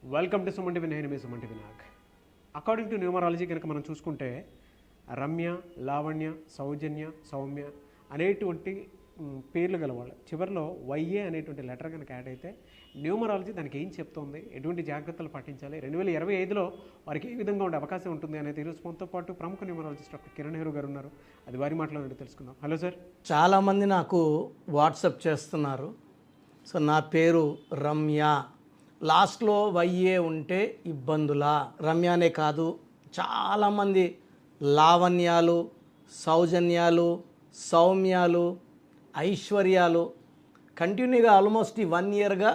Welcome to Suman TV. నేను మీ Suman TV Nag. According to numerology కనుక మనం చూసుకుంటే రమ్య, లావణ్య, సౌజన్య, సౌమ్య అనేటువంటి పేర్లు గలవాళ్ళు చివరిలో వైఏ అనేటువంటి లెటర్ కనుక యాడ్ అయితే న్యూమరాలజీ దానికి ఏం చెప్తోంది, ఎటువంటి జాగ్రత్తలు పాటించాలి, 2025లో వారికి ఏ విధంగా ఉండే అవకాశం ఉంటుంది అనేది ఈరోజు మనతో పాటు ప్రముఖ న్యూమరాలజిస్ట్ డాక్టర్ కిరణ్ నెహ్రూ గారు ఉన్నారు. అది వారి మాటలో తెలుసుకుందాం. Hello sir. చాలామంది నాకు వాట్సాప్ చేస్తున్నారు. సో నా పేరు రమ్య, లాస్ట్లో వైఏ ఉంటే ఇబ్బందులా? రమ్యనే కాదు, చాలామంది లావణ్యాలు, సౌజన్యాలు, సౌమ్యాలు, ఐశ్వర్యాలు కంటిన్యూగా ఆల్మోస్ట్ ఈ 1 ఇయర్గా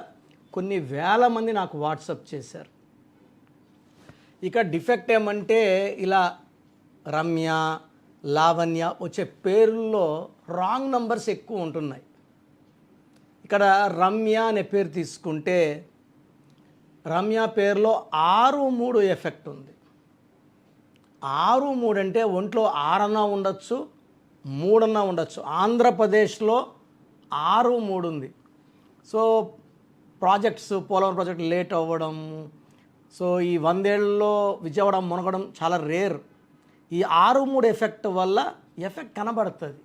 కొన్ని వేల మంది నాకు వాట్సాప్ చేశారు. ఇక డిఫెక్ట్ ఏమంటే ఇలా రమ్య, లావణ్య వచ్చే పేర్లలో రాంగ్ నంబర్స్ ఎక్కువ ఉంటున్నాయి. ఇక్కడ రమ్య అనే పేరు తీసుకుంటే రమ్య పేరులో 6-3 ఎఫెక్ట్ ఉంది. 6-3 అంటే ఒంట్లో 6 అన్నా ఉండొచ్చు, 3 అన్నా ఉండొచ్చు. ఆంధ్రప్రదేశ్లో 6-3 ఉంది. So projects, Polavaram project late అవ్వడం, సో ఈ 100 ఏళ్ళలో విజయవాడ మునగడం చాలా రేర్. ఈ 6-3 ఎఫెక్ట్ వల్ల ఎఫెక్ట్ కనబడుతుంది.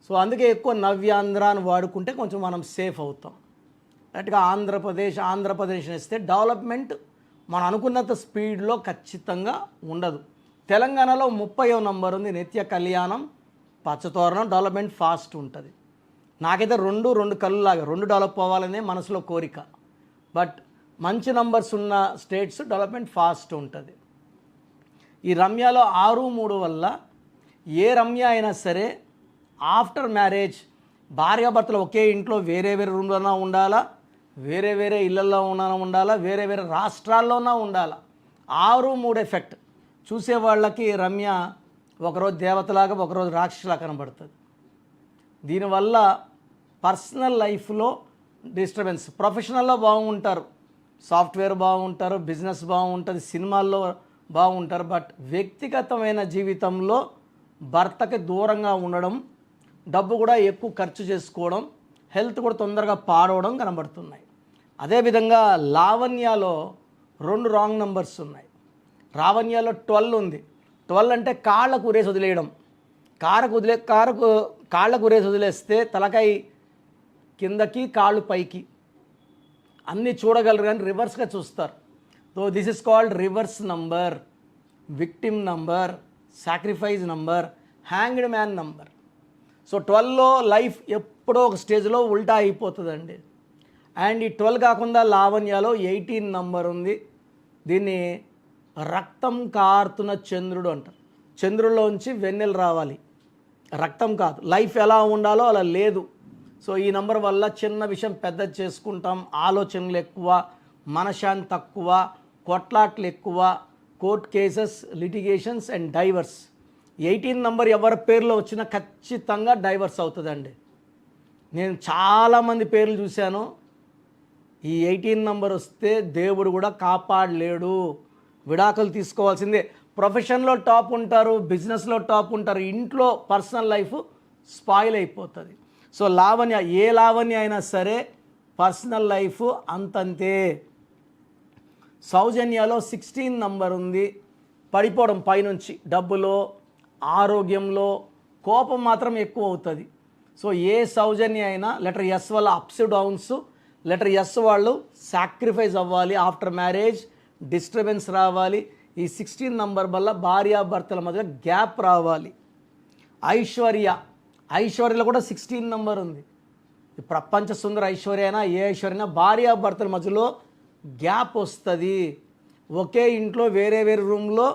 సో అందుకే ఎక్కువ నవ్యాంధ్ర అని వాడుకుంటే కొంచెం మనం సేఫ్ అవుతాం. కరెక్ట్గా ఆంధ్రప్రదేశ్ ఇస్తే డెవలప్మెంట్ మనం అనుకున్నంత స్పీడ్లో ఖచ్చితంగా ఉండదు. తెలంగాణలో 30వ నంబర్ ఉంది, నిత్య కళ్యాణం, పచ్చతోరణం, డెవలప్మెంట్ ఫాస్ట్ ఉంటుంది. నాకైతే రెండు కళ్ళులాగా 2 డెవలప్ అవ్వాలనే మనసులో కోరిక. బట్ మంచి నంబర్స్ ఉన్న స్టేట్స్ డెవలప్మెంట్ ఫాస్ట్ ఉంటుంది. ఈ రమ్యలో 6-3 వల్ల ఏ రమ్య అయినా సరే ఆఫ్టర్ మ్యారేజ్ భార్యాభర్తలు ఒకే ఇంట్లో వేరే వేరే రూమ్లోనా ఉండాలా, వేరే వేరే ఇళ్లలో ఉండాలా, వేరే వేరే రాష్ట్రాల్లోనా ఉండాలా. 6-3 ఎఫెక్ట్ చూసే వాళ్ళకి రమ్య ఒకరోజు దేవతలాగా, ఒకరోజు రాక్షసులా కనబడుతుంది. దీనివల్ల పర్సనల్ లైఫ్లో డిస్టర్బెన్స్, ప్రొఫెషనల్లో బాగుంటారు, సాఫ్ట్వేర్ బాగుంటారు, బిజినెస్ బాగుంటుంది, సినిమాల్లో బాగుంటారు. బట్ వ్యక్తిగతమైన జీవితంలో భర్తకి దూరంగా ఉండడం, డబ్బు కూడా ఎక్కువ ఖర్చు చేసుకోవడం, హెల్త్ కూడా తొందరగా పాడవడం కనబడుతున్నాయి. అదేవిధంగా లావణ్యలో 2 రాంగ్ నంబర్స్ ఉన్నాయి. లావణ్యలో 12 ఉంది. 12 అంటే కాళ్ళకు ఉరేసి వదిలేయడం. కాళ్ళకు ఉరేసి వదిలేస్తే తలకాయ కిందకి, కాళ్ళు పైకి అన్నీ చూడగలరు కానీ రివర్స్గా చూస్తారు. So this is called reverse number, victim number, sacrifice number, hanged man number. So 12లో లైఫ్ ఎప్పుడో ఒక స్టేజ్లో ఉల్టా అయిపోతుందండి. అండ్ ఈ 12 కాకుండా లావణ్యలో 18 నంబర్ ఉంది. దీన్ని రక్తం కారుతున్న చంద్రుడు అంటారు. చంద్రుల్లోంచి వెన్నెలు రావాలి, రక్తం కాదు. లైఫ్ ఎలా ఉండాలో అలా లేదు. సో ఈ నంబర్ వల్ల చిన్న విషయం పెద్ద చేసుకుంటాం, ఆలోచనలు ఎక్కువ, మనశ్శాంతి తక్కువ, కొట్లాట్లు ఎక్కువ, court cases, litigations and diverse. 18 number ఎవరి పేరులో వచ్చినా ఖచ్చితంగా డైవర్స్ అవుతుందండి. నేను చాలామంది పేర్లు చూశాను. ఈ 18 నంబర్ వస్తే దేవుడు కూడా కాపాడలేడు, విడాకులు తీసుకోవాల్సిందే. ప్రొఫెషన్లో టాప్ ఉంటారు, బిజినెస్లో టాప్ ఉంటారు, ఇంట్లో పర్సనల్ లైఫ్ స్పాయిల్ అయిపోతుంది. సో లావణ్య, ఏ లావణ్య అయినా సరే పర్సనల్ లైఫ్ అంతంతే. సౌజన్యలో 16 నంబర్ ఉంది. పడిపోవడం పైనుంచి, డబ్బులో, ఆరోగ్యంలో, కోపం మాత్రం ఎక్కువ అవుతుంది. సో ఏ సౌజన్య అయినా లెటర్ ఎస్ వల్ల అప్స్ డౌన్స్, లెటర్ ఎస్ వాళ్ళు సాక్రిఫైస్ అవ్వాలి, ఆఫ్టర్ మ్యారేజ్ డిస్టర్బెన్స్ రావాలి. ఈ 16 నంబర్ వల్ల భార్యాభర్తల మధ్య గ్యాప్ రావాలి. ఐశ్వర్యలో కూడా 16 నంబర్ ఉంది. ప్రపంచ సుందర ఐశ్వర్య అయినా ఏ ఐశ్వర్య అయినా భార్యాభర్తల మధ్యలో గ్యాప్ వస్తుంది. ఒకే ఇంట్లో వేరే వేరే రూమ్లో,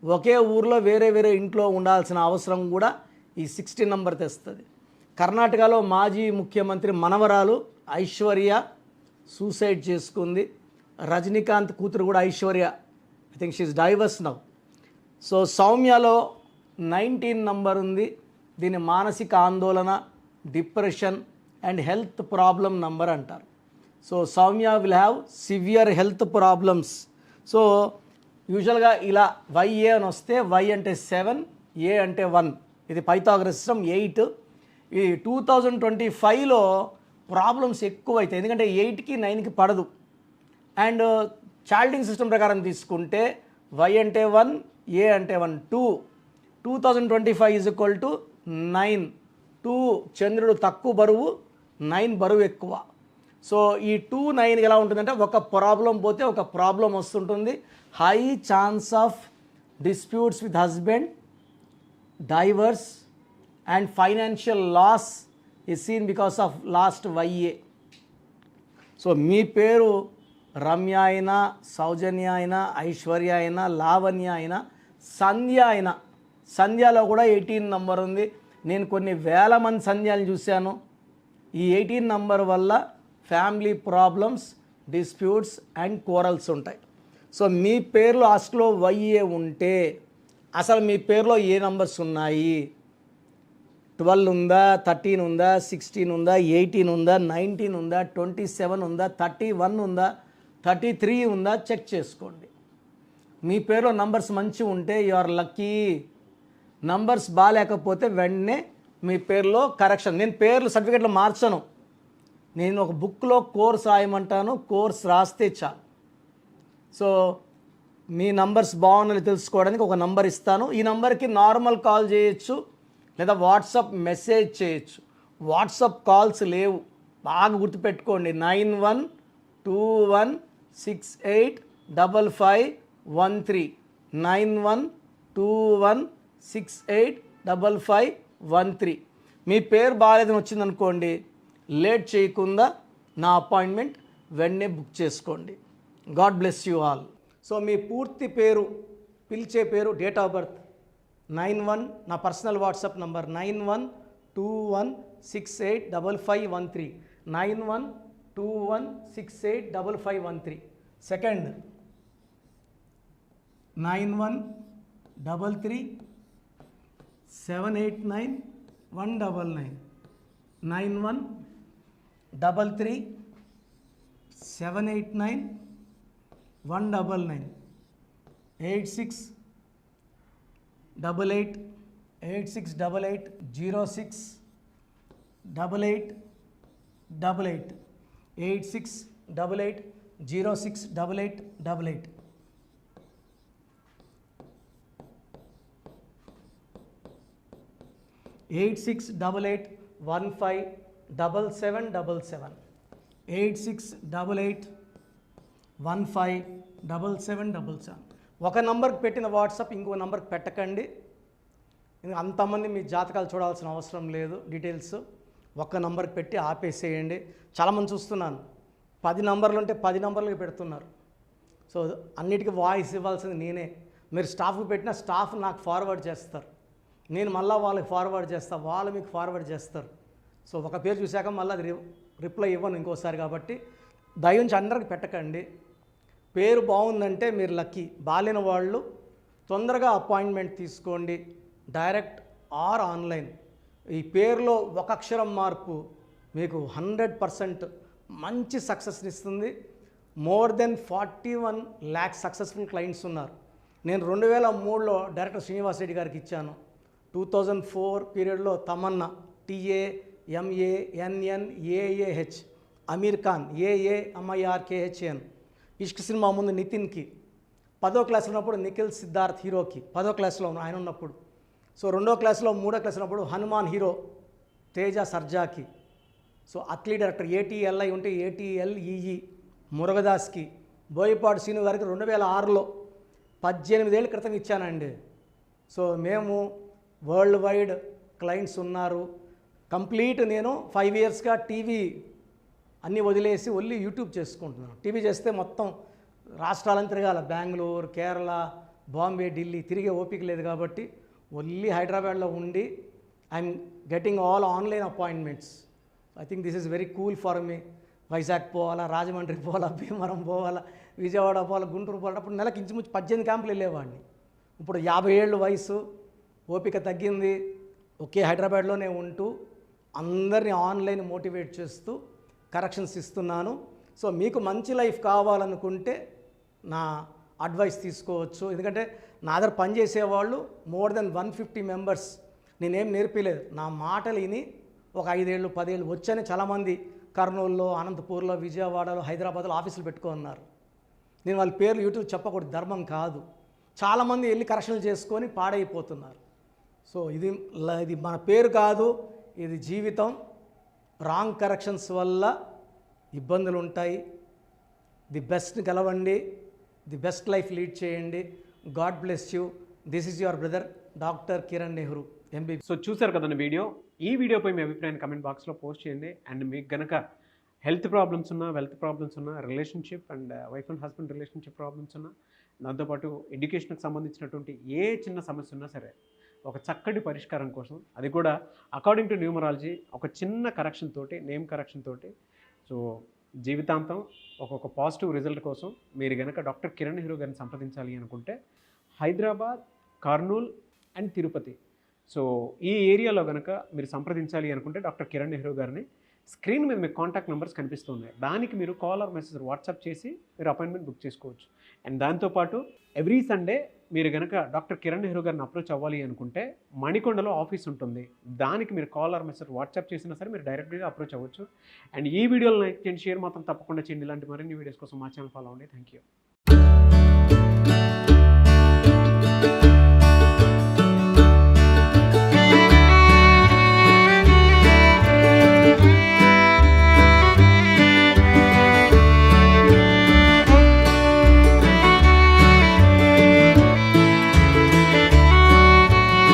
ఒకే ఊర్లో వేరే వేరే ఇంట్లో ఉండాల్సిన అవసరం కూడా ఈ 16 నంబర్ తెస్తుంది. కర్ణాటకలో మాజీ ముఖ్యమంత్రి మనవరాలు ఐశ్వర్య సూసైడ్ చేసుకుంది. రజనీకాంత్ కూతురు కూడా Aishwarya, I think she's divorce now. So సౌమ్యలో 19 నంబర్ ఉంది. దీన్ని మానసిక ఆందోళన, depression and health problem number అంటారు. So Soumya will have severe health problems. So యూజువల్గా ఇలా వైఏ అని వస్తే వై అంటే 7, ఏ అంటే 1. ఇది పైథాగరస్ సిస్టమ్ 8. ఈ 2025లో ప్రాబ్లమ్స్ ఎక్కువైతాయి, ఎందుకంటే 8కి 9కి పడదు. అండ్ చాల్టింగ్ సిస్టమ్ ప్రకారం తీసుకుంటే వై అంటే 1, ఏ అంటే 1, 2. 2025 ఈజ్ ఈక్వల్ టు 9. 2 చంద్రుడు తక్కువ బరువు, 9 బరువు ఎక్కువ. సో ఈ 2, 9 ఎలా ఉంటుందంటే ఒక ప్రాబ్లం పోతే ఒక ప్రాబ్లం వస్తుంటుంది. High chance of disputes with husband, divorce and financial loss is seen because of last Y A. So మీ పేరు రమ్య అయినా, సౌజన్య అయినా, ఐశ్వర్య అయినా, లావణ్య అయినా, సంధ్య అయినా, సంధ్యలో కూడా 18 నంబర్ ఉంది. నేను కొన్ని వేల మంది సంధ్యాలను చూశాను. ఈ 18 నంబర్ వల్ల family problems, disputes and corals ఉంటాయి. సో మీ పేరులో లాస్ట్లో వైఏ ఉంటే అసలు మీ పేరులో ఏ నంబర్స్ ఉన్నాయి? 12 ఉందా, 13 ఉందా, 16 ఉందా, 18 ఉందా, 19 ఉందా, 27 ఉందా, 31 ఉందా, 33 ఉందా చెక్ చేసుకోండి. మీ పేరులో నంబర్స్ మంచి ఉంటే యు ఆర్ లక్కీ. నంబర్స్ బాగాలేకపోతే వెంటనే మీ పేరులో కరెక్షన్. నేను పేర్లు సర్టిఫికేట్లో మార్చను. నేను ఒక బుక్లో కోర్స్ రాయమంటాను, కోర్స్ రాస్తే చాలు. సో మీ నంబర్స్ బాగున్నాయని తెలుసుకోవడానికి ఒక నంబర్ ఇస్తాను. ఈ నంబర్కి నార్మల్ కాల్ చేయొచ్చు లేదా వాట్సాప్ మెసేజ్ చేయొచ్చు. వాట్సాప్ కాల్స్ లేవు, బాగా గుర్తుపెట్టుకోండి. 9121685513 9121685513. మీ పేరు బాగాలేదని వచ్చిందనుకోండి, లేట్ చేయకుండా నా అపాయింట్మెంట్ వెంటనే బుక్ చేసుకోండి. God bless you all. So మీ పూర్తి పేరు, పిలిచే పేరు, డేట్ ఆఫ్ బర్త్ 91, నా పర్సనల్ వాట్సాప్ నంబర్ 9121685513 9121685513. సెకండ్ 9133789199 9133789199 868886880688 8688068888 8688157777 8688157777. ఒక నంబర్కి పెట్టిన వాట్సాప్ ఇంకో నంబర్కి పెట్టకండి. అంతమంది మీ జాతకాలు చూడాల్సిన అవసరం లేదు. డీటెయిల్స్ ఒక్క నంబర్కి పెట్టి ఆపేసేయండి. చాలామంది చూస్తున్నాను 10 నంబర్లు ఉంటే 10 నంబర్లకి పెడుతున్నారు. సో అన్నిటికీ వాయిస్ ఇవ్వాల్సింది నేనే. మీరు స్టాఫ్కి పెట్టిన స్టాఫ్ నాకు ఫార్వర్డ్ చేస్తారు, నేను మళ్ళీ వాళ్ళకి ఫార్వర్డ్ చేస్తాను, వాళ్ళు మీకు ఫార్వర్డ్ చేస్తారు. సో ఒక పేరు చూశాక మళ్ళీ అది రిప్లై ఇవ్వను ఇంకోసారి. కాబట్టి దయించి అందరికి పెట్టకండి. పేరు బాగుందంటే మీరు లక్కీ. బాలేని వాళ్ళు తొందరగా అపాయింట్మెంట్ తీసుకోండి, డైరెక్ట్ ఆర్ ఆన్లైన్. ఈ పేరులో ఒక అక్షరం మార్పు మీకు 100% మంచి సక్సెస్ని ఇస్తుంది. More than 41 lakhs successful clients ఉన్నారు. నేను 2003లో డైరెక్టర్ శ్రీనివాస్ రెడ్డి గారికి ఇచ్చాను. 2004 పీరియడ్లో తమన్నా, TAMANNAAH, అమీర్ ఖాన్, AAMIRKHN, ఇష్క్ సినిమా ముందు నితిన్కి, 10వ క్లాస్లో ఉన్నప్పుడు నిఖిల్ సిద్ధార్థ్ హీరోకి, 10వ క్లాస్లో ఆయన ఉన్నప్పుడు. సో 2వ క్లాస్లో 3వ క్లాస్ ఉన్నప్పుడు హనుమాన్ హీరో తేజ సర్జాకి. సో అథ్లీట్ డైరెక్టర్ ATLI ఉంటే ATLEE మురుగదాస్కి, బోయపాడు సీను గారికి 2006లో 18 ఏళ్ళ క్రితం ఇచ్చానండి. సో మేము వరల్డ్ వైడ్ క్లయింట్స్ ఉన్నారు. కంప్లీట్ నేను 5 yearsగా టీవీ అన్నీ వదిలేసి ఓన్లీ యూట్యూబ్ చేసుకుంటున్నాను. టీవీ చేస్తే మొత్తం రాష్ట్రాలను తిరగాల, బెంగళూరు, కేరళ, బాంబే, ఢిల్లీ తిరిగే ఓపిక లేదు. కాబట్టి ఓన్లీ హైదరాబాద్లో ఉండి I'm getting all online appointments. I think this is very cool for me. Vizag పోవాలా, రాజమండ్రి పోవాలా, భీమవరం పోవాలా, విజయవాడ పోవాలా, గుంటూరు పోవాలా. అప్పుడు నెలకి ఇంచుమించు 18 క్యాంపులు వెళ్ళేవాడిని. ఇప్పుడు 50 ఏళ్ళు వయసు, ఓపిక తగ్గింది. ఒకే హైదరాబాద్లోనే ఉంటూ అందరినీ ఆన్లైన్ మోటివేట్ చేస్తూ కరెక్షన్స్ ఇస్తున్నాను. సో మీకు మంచి లైఫ్ కావాలనుకుంటే నా అడ్వైస్ తీసుకోవచ్చు. ఎందుకంటే నా దగ్గర పనిచేసేవాళ్ళు మోర్ దెన్ 150 మెంబర్స్. నేనేం నేర్పిలేదు, నా మాటలు విని ఒక 5 ఏళ్ళు 10 ఏళ్ళు వచ్చని చాలామంది కర్నూలులో, అనంతపూర్లో, విజయవాడలో, హైదరాబాద్లో ఆఫీసులు పెట్టుకున్నారు. నేను వాళ్ళ పేర్లు యూట్యూబ్ చెప్పకూడదు, ధర్మం కాదు. చాలామంది వెళ్ళి కరెక్షన్లు చేసుకొని పాడైపోతున్నారు. సో ఇది మన పేరు కాదు, ఇది జీవితం. రాంగ్ కరెక్షన్స్ వల్ల ఇబ్బందులు ఉంటాయి. ది బెస్ట్ గెలవండి, ది బెస్ట్ లైఫ్ లీడ్ చేయండి. God bless you. This is your brother doctor Kiran Nehru MB. So చూసారు కదండి వీడియో. ఈ వీడియోపై మీ అభిప్రాయాన్ని కమెంట్ బాక్స్లో పోస్ట్ చేయండి. అండ్ మీకు గనక హెల్త్ ప్రాబ్లమ్స్ ఉన్నా, వెల్త్ ప్రాబ్లమ్స్ ఉన్నా, relationship and wife and husband relationship problems ఉన్నా, దాంతోపాటు ఎడ్యుకేషన్కి సంబంధించినటువంటి ఏ చిన్న సమస్య ఉన్నా సరే, ఒక చక్కటి పరిష్కారం కోసం, అది కూడా అకార్డింగ్ టు న్యూమరాలజీ, ఒక చిన్న కరెక్షన్ తోటి, నేమ్ కరెక్షన్ తోటి, సో జీవితాంతం ఒక్కొక్క పాజిటివ్ రిజల్ట్ కోసం మీరు కనుక డాక్టర్ కిరణ్ నెహ్రూ గారిని సంప్రదించాలి అనుకుంటే హైదరాబాద్, కర్నూల్ అండ్ తిరుపతి, సో ఈ ఏరియాలో కనుక మీరు సంప్రదించాలి అనుకుంటే డాక్టర్ కిరణ్ నెహ్రూ గారిని స్క్రీన్ మీద మీకు కాంటాక్ట్ నెంబర్స్ కనిపిస్తున్నాయి. దానికి మీరు కాల్ ఆర్ మెసేజ్ వాట్సాప్ చేసి మీరు అపాయింట్మెంట్ బుక్ చేసుకోవచ్చు. అండ్ దాంతోపాటు ఎవ్రీ సండే మీరు కనుక డాక్టర్ కిరణ్ నెహ్రూ గారిని అప్రోచ్ అవ్వాలి అనుకుంటే మణికొండలో ఆఫీస్ ఉంటుంది. దానికి మీరు కాల్ ఆర్ మెసేజ్ వాట్సాప్ చేసినా సరే మీరు డైరెక్ట్గా అప్రోచ్ అవ్వచ్చు. అండ్ ఈ వీడియోలో లైక్ చేయండి, షేర్ మాత్రం తప్పకుండా చేయండి. ఇలాంటి మరిన్ని వీడియోస్ కోసం మా ఛానల్ ఫాలో అవ్వండి. Thank you.